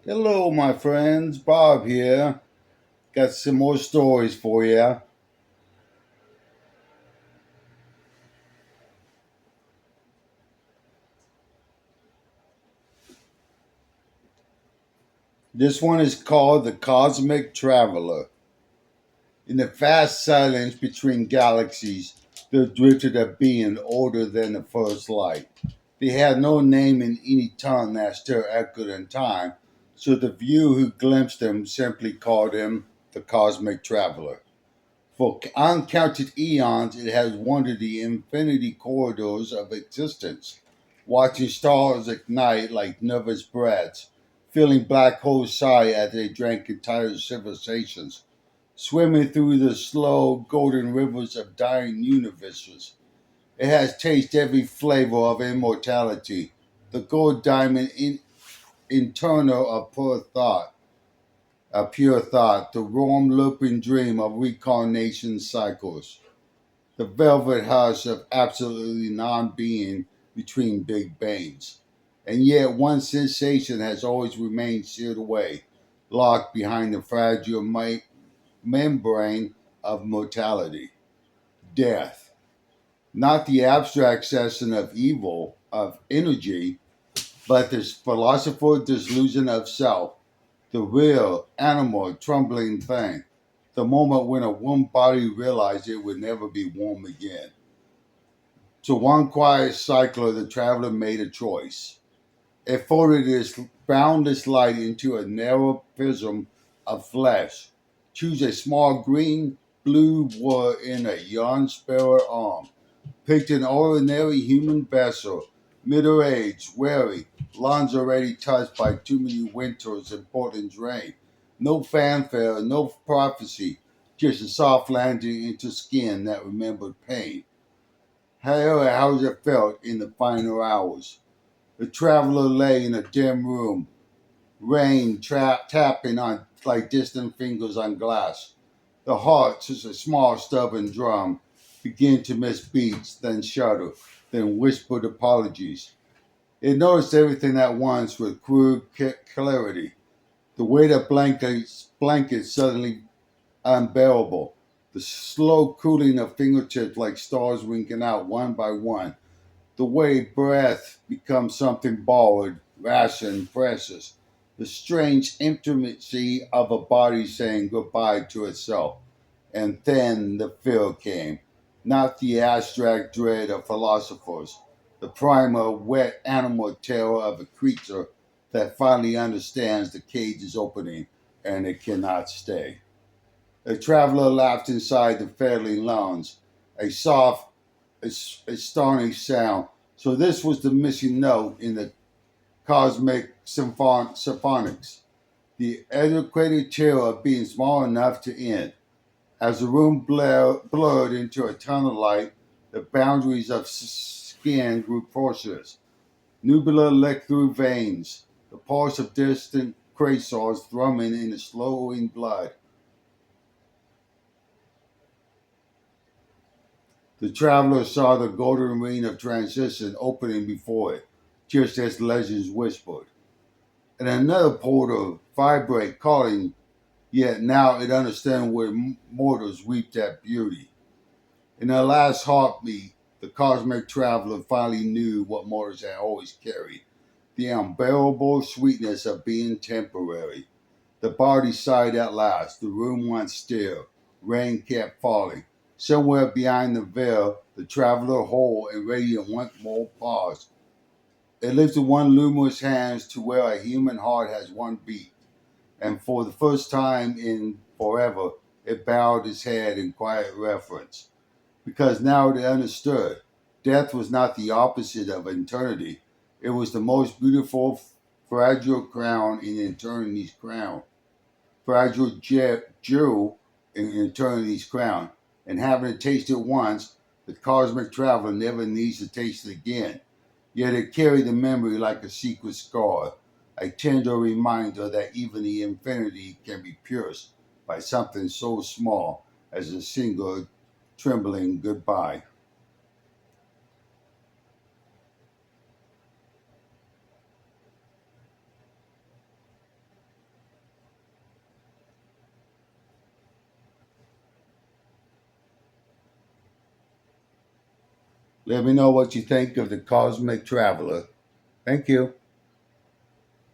Hello, my friends. Bob here. Got some more stories for you. This one is called The Cosmic Traveler. In the vast silence between galaxies, there drifted a being older than the first light. They had no name in any tongue that still echoed in time, so the few who glimpsed him simply called him the Cosmic Traveler. For uncounted eons, it has wandered the infinity corridors of existence, watching stars ignite like nervous brats, feeling black holes sigh as they drank entire civilizations, swimming through the slow, golden rivers of dying universes. It has tasted every flavor of immortality, the gold diamond internal of pure thought, the warm looping dream of reincarnation cycles, the velvet hush of absolutely non-being between big bangs. And yet one sensation has always remained sealed away, locked behind the fragile membrane of mortality. Death. Not the abstract cessation of evil, of energy, but this philosophical disillusion of self, the real, animal, trembling thing, the moment when a warm body realized it would never be warm again. So one quiet cycler, the traveler made a choice. It folded its boundless light into a narrow prism of flesh. Choose a small green, blue word in a yarn sparrow arm. Picked an ordinary human vessel, middle-aged, weary, lungs already touched by too many winters and Portland's rain. No fanfare, no prophecy, just a soft landing into skin that remembered pain. How it felt in the final hours. The traveler lay in a dim room, rain tapping on like distant fingers on glass. The heart, just a small stubborn drum, began to miss beats, then shudder, then whispered apologies. It noticed everything at once with crude clarity. The weight of blankets suddenly unbearable. The slow cooling of fingertips like stars winking out one by one. The way breath becomes something borrowed, rationed, precious. The strange intimacy of a body saying goodbye to itself. And then the fear came, not the abstract dread of philosophers, the primal, wet animal terror of a creature that finally understands the cage is opening and it cannot stay. A traveler laughed inside the failing lungs, a soft, astonished sound. So this was the missing note in the cosmic symphonics, the educated terror of being small enough to end. As the room blurred into a tunnel light, the boundaries of skin grew porous. Nubula licked through veins, the pulse of distant quasars thrumming in the slowing blood. The traveler saw the golden ring of transition opening before it, just as legends whispered. And another portal vibrate, calling, yet now it understands where mortals weep at beauty. In her last heartbeat, the cosmic traveler finally knew what mortals had always carried, the unbearable sweetness of being temporary. The body sighed at last. The room went still. Rain kept falling. Somewhere behind the veil, the traveler, whole and radiant, once more paused. It lifted one luminous hand to where a human heart has one beat, and for the first time in forever, it bowed its head in quiet reverence. Because now it understood. Death was not the opposite of eternity. It was the most beautiful, fragile crown in eternity's crown. Fragile jewel in eternity's crown. And having tasted it once, the cosmic traveler never needs to taste it again. Yet it carried the memory like a secret scar, a tender reminder that even the infinity can be pierced by something so small as a single trembling goodbye. Let me know what you think of the Cosmic Traveler. Thank you.